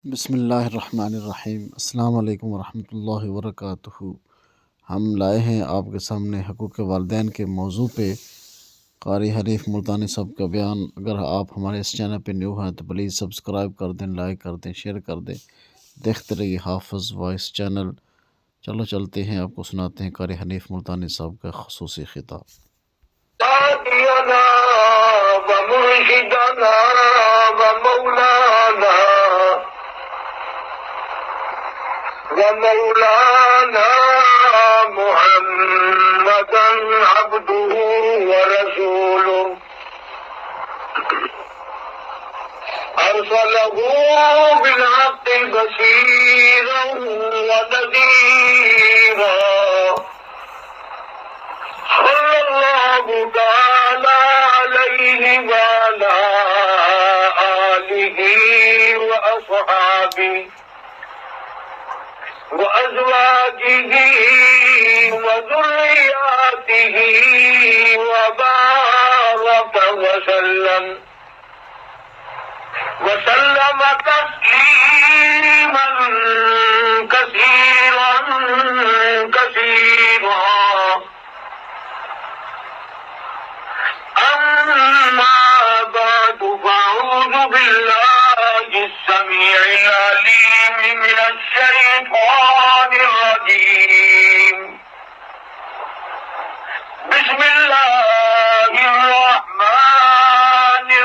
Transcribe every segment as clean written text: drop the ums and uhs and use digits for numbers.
بسم اللہ الرحمن الرحیم۔ السلام علیکم ورحمۃ اللہ وبرکاتہ۔ ہم لائے ہیں آپ کے سامنے حقوق والدین کے موضوع پہ قاری حنیف ملتانی صاحب کا بیان۔ اگر آپ ہمارے اس چینل پہ نیو ہیں تو پلیز سبسکرائب کر دیں، لائک کر دیں، شیئر کر دیں۔ دیکھتے رہیے حافظ وائس چینل۔ چلو چلتے ہیں، آپ کو سناتے ہیں قاری حنیف ملتانی صاحب کا خصوصی خطاب۔ هادينا ومرشدنا ومولانا محمدا عبده ورسوله أرسله بالحق بشيرا ونذيرا صلى الله تعالى عليه وعلى آله وأصحابه وأزواجه وذرياته وبارك وسلم تسليما كثيرا أما بعد، فأعوذ بالله السميع العليم من الشيطان الرجيم. بسم الله الرحمن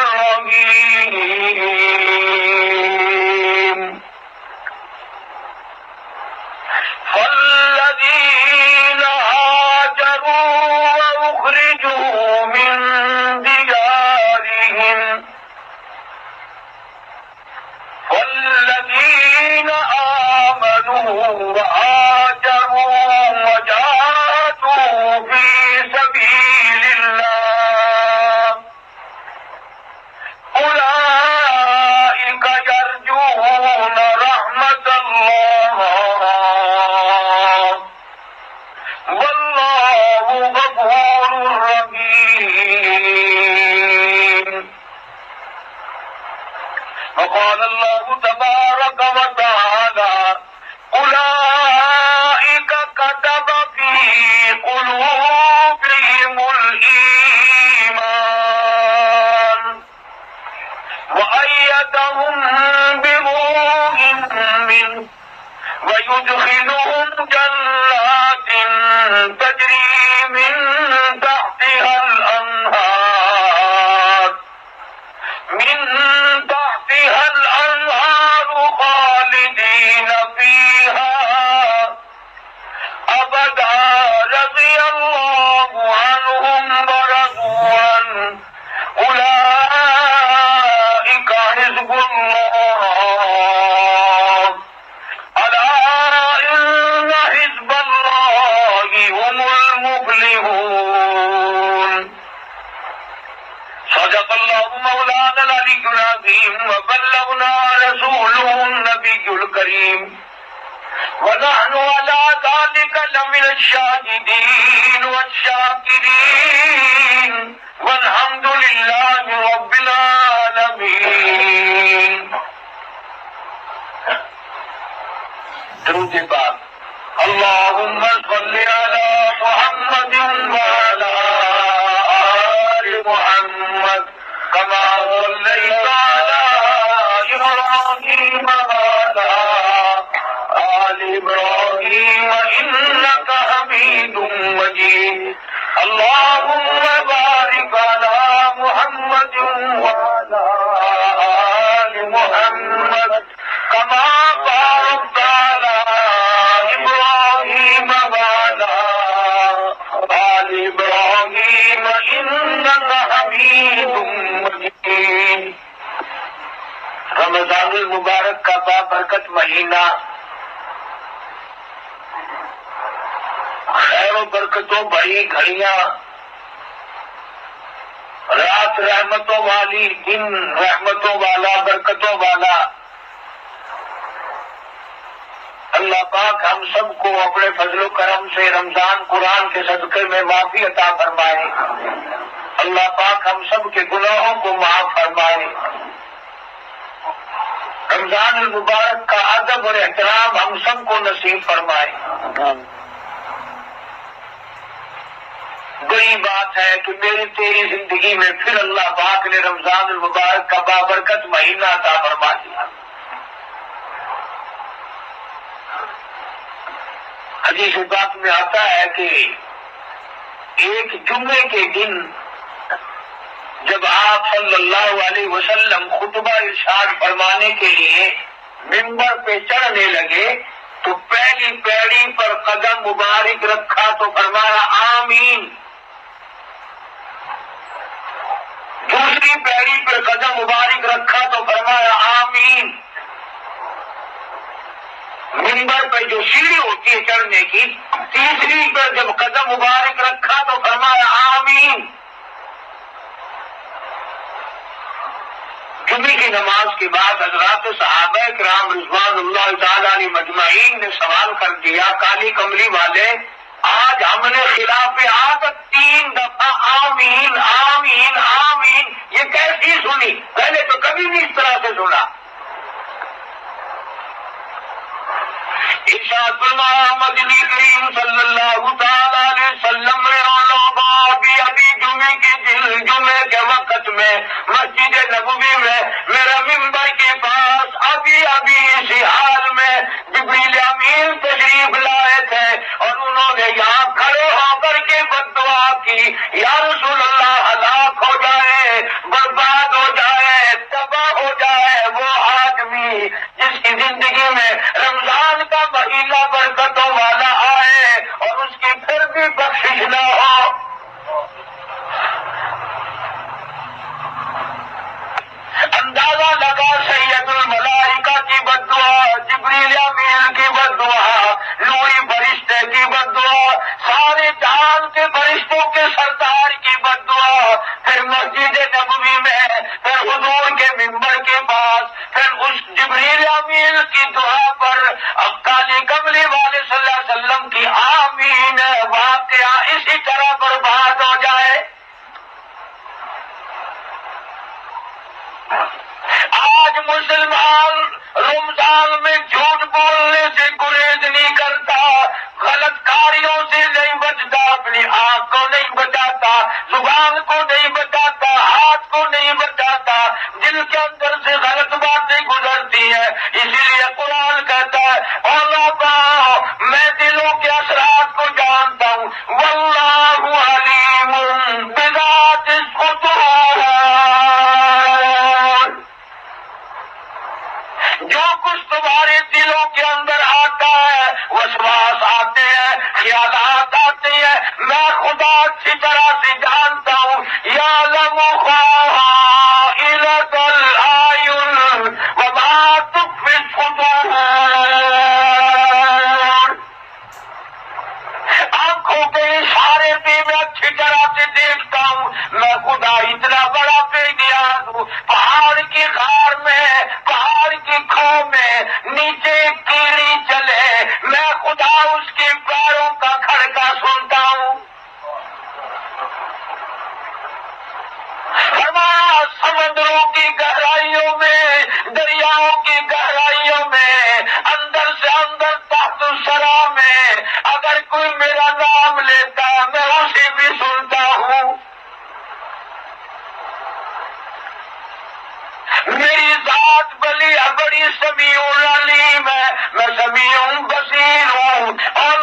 الرحيم. فالذين هاجروا وأخرجوا من ديارهم والذين آمنوا وهاجروا وجاهدوا في سبيل الله أولئك يرجون رحمة الله والله غفور رحيم. وقال الله تبارك وتعالى أولئك كتب في قلوبهم الإيمان وأيدهم بروح منه ويدخلهم جنات تجري من تحتها الأنهار خالدين فيها أبدا رضي الله عنهم ورضوا عنه أولئك حزب الله ألا إن حزب الله هم المفلحون. صدق الله مولانا العلي العظيم وبلغنا رسوله النبي الكريم ونحن على ذلك لمن الشاهدين والشاكرين والحمد لله رب العالمين. درود پاک. اللهم صل على محمد وعلى آل محمد كما صليت على إبراهيم وعلى آل إبراهيم إنك حميد مجيد. اللهم بارك على محمد وعلى آل محمد كما باركت على إبراهيم وعلى آل إبراهيم إنك حميد مجيد. رمضان المبارک کا بابرکت مہینہ، خیر و برکتوں بھری گھڑیاں، رات رحمتوں والی، دن رحمتوں والا، برکتوں والا، اللہ پاک ہم سب کو اپنے فضل و کرم سے رمضان قرآن کے صدقے میں معافی عطا فرمائے. اللہ پاک ہم سب کے گناہوں کو معاف فرمائے. رمضان المبارک کا ادب اور احترام ہم سب کو نصیب فرمائے۔ بڑی بات ہے کہ میری تیری زندگی میں پھر اللہ پاک نے رمضان المبارک کا بابرکت مہینہ عطا فرما دیا۔ حدیث پاک میں آتا ہے کہ ایک جمعے کے دن جب آپ صلی اللہ علیہ وسلم خطبہ ارشاد فرمانے کے لیے منبر پہ چڑھنے لگے تو پہلی پیڑی پر قدم مبارک رکھا تو فرمایا آمین، دوسری پیڑی پر قدم مبارک رکھا تو فرمایا آمین، منبر پہ جو سیڑھی ہوتی ہے چڑھنے کی تیسری پر جب قدم مبارک رکھا تو فرمایا آمین۔ جمعے کی نماز کے بعد حضرات صحابہ کرام رضوان اللہ تعالی علیہ مجمعین نے سوال کر دیا، کالی کملی والے آج ہم نے خلاف عادت 3 دفعہ آمین آمین آمین یہ کیسی سنی؟ پہلے تو کبھی نہیں اس طرح سے سنا۔ ارشاد فرمایا مدنی کریم صلی اللہ تعالی علیہ وسلم نے ابھی جمعے کے وقت میں مسجد نبوی میں میرا منبر کے پاس ابھی اسی حال میں جبریل امین تشریف لائے تھے اور انہوں نے یہاں کھڑے ہو کر کے بد دعا کی، یا رسول اللہ ہلاک ہو جائے، برباد ہو جائے، تباہ ہو جائے وہ آدمی جس کی زندگی میں رمضان کا مہینہ برکتوں والا آئے اور اس کی پھر بھی بخشش نہ ہو۔ اندازہ لگا سید الملائکہ کی بد دعا، جبریل امین کی بد دعا، نوری فرشتے کی بد دعا، سارے جہان کے فرشتوں کے سردار کی بد دعا، پھر مسجد نبوی میں، پھر حضور کے منبر کے پاس، پھر اس جبریل امین کی دعا پر اب کالی کملی والے صلی اللہ علیہ وسلم کی آمین واقعہ اسی طرح برباد ہو جائے۔ آج مسلمان رمضان میں جھوٹ بولنے سے گریز نہیں کرتا، غلط کاریوں سے نہیں بچتا، اپنی آنکھ کو نہیں بچاتا، زبان کو نہیں بچاتا، ہاتھ کو نہیں بچاتا، دل کے اندر سے غلط باتیں گزرتی ہیں۔ اسی لیے قرآن کہتا ہے اولا پاؤ میں دلوں کے اثرات کو جانتا ہوں، واللہ علیم بذات الصدور، جو کچھ تمہارے دلوں کے اندر آتا ہے، وسواس آتے ہیں، خیالات آتے ہیں، میں خدا اچھی طرح سے جانتا ہوں۔ یعلم خائنۃ الاعین وما تخفی الصدور، آنکھوں کے اشارے پہ میں اچھی طرح سے دیکھتا ہوں، میں خدا اتنا بڑا بے نیاز ہوں۔ پہاڑ کی غار میں، پہاڑ کی کھو میں نیچے کیڑی چلے، میں خدا اس کے پیروں کا کھڑکا سنتا ہوں۔ فرمایا سمندروں کی گہرائیوں میں، دریاؤں کی گہرائیوں میں، اندر سے اندر تحت الثرا میں اگر کوئی میرا نام لیتا ہے میں اسے بھی سنتا ہوں۔ میری ذات بڑی سمیع علیم ہے، میں سمیع بصیر ہوں۔ اور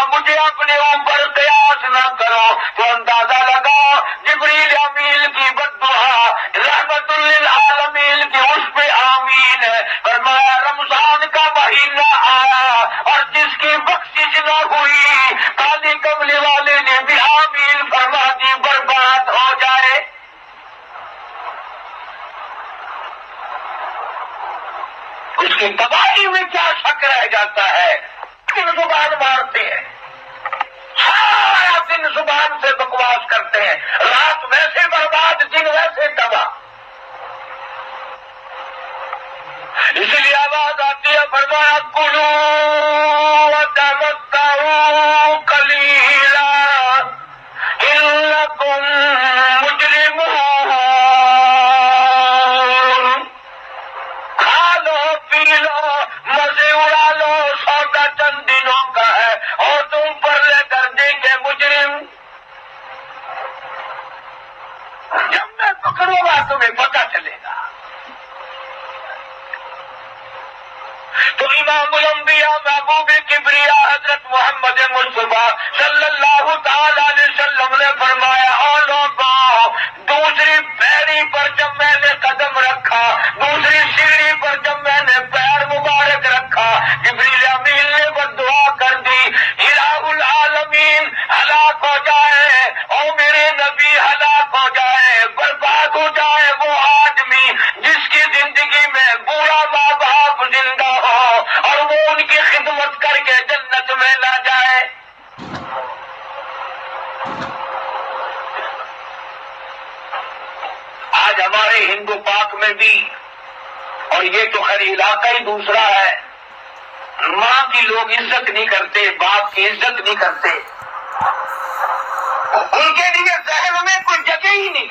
مجھے اپنے اوپر قیاس نہ کرو تو اندازہ لگاؤ جبریل امین کی بد دعا رحمت للعالمین کی اس پہ آمین ہے۔ فرمایا رمضان کا مہینہ آیا اور جس کی بخشش نہ ہوئی کالی کملی والے نے بھی آمین فرما دی، برباد ہو جائے۔ اس کی تباہی میں کیا شک رہ جاتا ہے؟ دن زبان مارتے ہیں، سارا دن زبان سے بکواس کرتے ہیں، رات ویسے برباد دن ویسے تباہ۔ اس لیے آواز آتی ہے فرمایا کلو وتمتعوا قلیلا انکم مجرمون، کھا لو مزے اڑا لو، سودا چند دنوں کا ہے، اور تم پر لے کر دیں گے مجرم. جب میں پکڑوں گا تمہیں پتہ چلے گا. تو امام الانبیاء محبوب کبریا حضرت محمد مصطفیٰ صلی اللہ تعالی علیہ وسلم نے فرمایا، او لوگوں، دوسری پیری پر جب میں نے قدم رکھا، دوسری سیڑھی پر جب میں نے پیر مبارک رکھا، جبریل امین نے بدعا کر دی، الہ العالمین ہلاک ہو جائے، او میرے نبی ہلاک ہو جائے، برباد ہو جائے وہ آدمی جس کی زندگی میں بوڑھا ماں باپ زندہ ہو اور وہ ان کی خدمت کر کے جنت میں نہ جائے. آج ہمارے ہندو پاک میں بھی، اور یہ تو خیر علاقہ ہی دوسرا ہے، ماں کی لوگ عزت نہیں کرتے، باپ کی عزت نہیں کرتے، ان کے لیے ذہن میں کوئی جگہ ہی نہیں.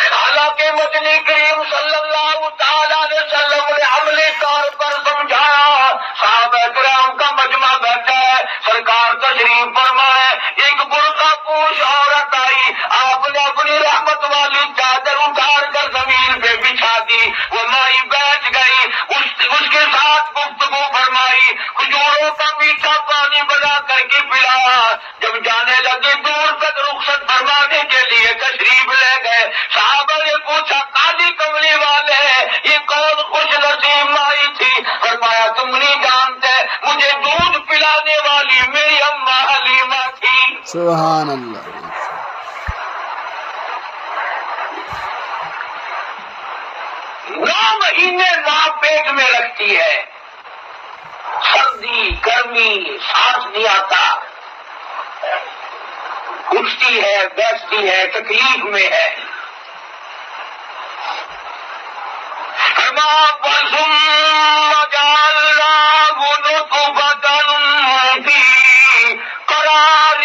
حالانکہ مدنی کریم صلی اللہ تعالی علیہ وسلم نے عملی طور پر سمجھایا. صحابہ کرام کا مجمع بیٹھا ہے، سرکار تشریف فرمائے، ایک برقع پوش عورت آئی، آپ نے اپنی رحمت والی چادر اتار کر زمین پہ بچھا دی، وہ مائی بیٹھ گئی، اس کے ساتھ گفتگو فرمائی، کھجوروں کا میٹھا پانی بنا کر کے پلایا. جب جانے لگی دور تک رخصت فرمانے کے لیے تشریف لے گئے. صحابہ نے پوچھا، کالی کملی والے یہ کون خوش نصیب مائی تھی؟ فرمایا، تم نہیں جانتے، مجھے دودھ پلانے والی میری اماں حلیمہ تھی. سبحان اللہ. 9 مہینے ماں پیٹ میں رکھتی ہے، سردی گرمی سانس نہیں آتا، اٹھتی ہے بیٹھتی ہے، تکلیف میں ہے. ثم جعلناه نطفة في قرار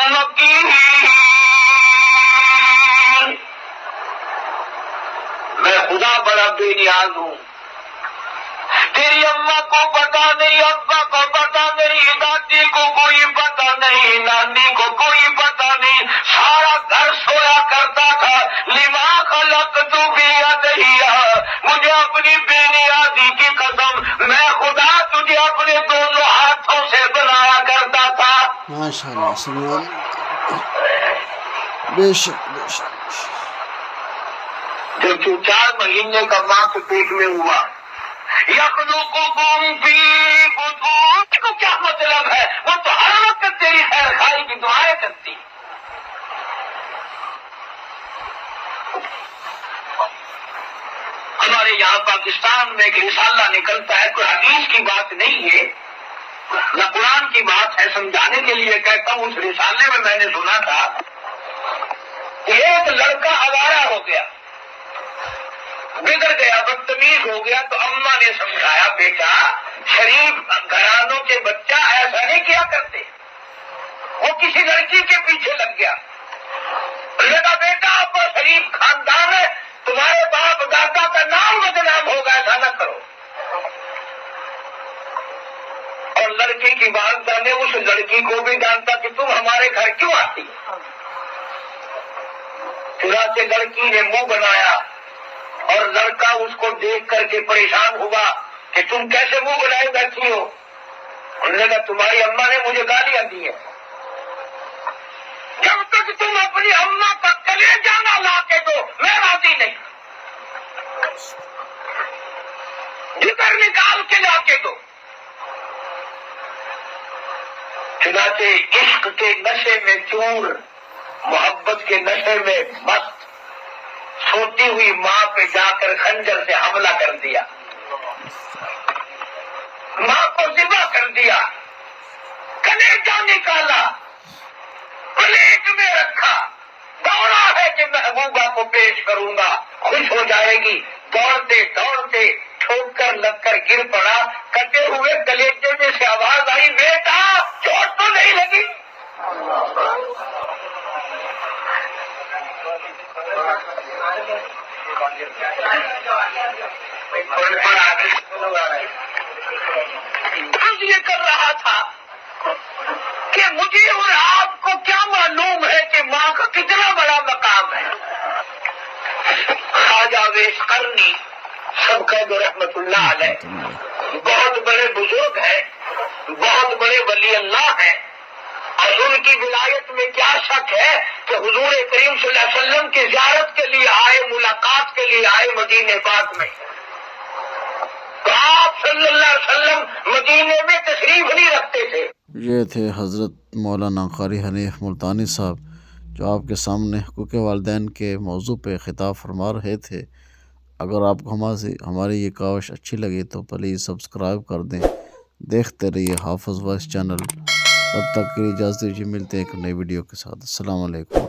مكين. میں خدا بڑا بے نیاز ہوں، تیری اماں کو پتا نہیں، ابا کو پتا نہیں، دادی کو کوئی پتا نہیں، نانی کو کوئی پتا نہیں، سارا گھر سویا کرتا تھا. لما خلقت بیدیا، مجھے اپنی بے نیازی کی قسم، میں خدا تجھے اپنے دونوں ہاتھوں سے بنایا کرتا تھا. ماشاء اللہ. سبحان اللہ. بے شک بے شک. جب تو 4 مہینے کا ماں کے پیٹ میں ہوا، یخلقکم فی بطون کو کیا مطلب ہے؟ وہ تو ہر وقت تیری خیر خائی کی دعائیں کرتی. ہمارے یہاں پاکستان میں ایک رسالہ نکلتا ہے، کوئی حدیث کی بات نہیں ہے، نہ قرآن کی بات ہے، سمجھانے کے لیے کہتا ہوں. اس رسالے میں نے سنا تھا کہ ایک لڑکا آوارہ ہو گیا، بگڑ گیا، بدتمیز ہو گیا، تو اماں نے سمجھایا، بیٹا شریف گھرانوں کے بچہ ایسا نہیں کیا کرتے. وہ کسی لڑکی کے پیچھے لگ گیا، لگا بیٹا آپ کو شریف خاندان ہے، تمہارے باپ دادا کا نام بدنام ہوگا، ایسا نہ کرو. اور لڑکی کی والدہ نے اس لڑکی کو بھی جانتا کہ تم ہمارے گھر کیوں آتی. چنانچہ لڑکی نے منہ بنایا اور لڑکا اس کو دیکھ کر کے پریشان ہوا کہ تم کیسے منہ بنائے بیٹھی ہو. انہوں نے کہا تمہاری اماں نے مجھے گالیاں دی ہیں. جب تک تم اپنی اماں کا کلیجہ نہ لا کے دو میں راضی نہیں. جگر نکال کے لا کے دو. چنانچہ عشق کے نشے میں چور، محبت کے نشے میں مست، سوتی ہوئی ماں پہ جا کر خنجر سے حملہ کر دیا، ماں کو ذبح کر دیا، کلیجہ نکالا، پلیٹ میں رکھا، دوڑا ہے کہ محبوبہ کو پیش کروں گا، خوش ہو جائے گی. دوڑتے دوڑتے ٹھوک کر لگ کر گر پڑا، کٹے ہوئے کلیجے میں سے آواز آئی، بیٹا چوٹ تو نہیں لگی؟ یہ کر رہا تھا کہ مجھے اور آپ کو کیا معلوم ہے کہ ماں کا کتنا بڑا مقام ہے. خواجہ ویس قرنی سب کا رحمت اللہ علیہ بہت بڑے بزرگ ہیں، بہت بڑے ولی اللہ ہیں، اور ان کی ولایت میں کیا شک ہے کہ حضور کریم صلی اللہ علیہ وسلم کی زیارت کے لیے آئے، ملاقات کے لیے آئے مدینہ پاک میں. تو آپ صلی اللہ علیہ وسلم مدینے میں تشریف نہیں رکھتے تھے. یہ تھے حضرت مولانا قاری حنیف ملتانی صاحب جو آپ کے سامنے حقوق والدین کے موضوع پہ خطاب فرما رہے تھے. اگر آپ کو ہماری یہ کاوش اچھی لگی تو پلیز سبسکرائب کر دیں. دیکھتے رہیے حافظ وائس چینل. تب تک کے لیے اجازت دیجیے، ملتے ہیں ایک نئی ویڈیو کے ساتھ. السلام علیکم.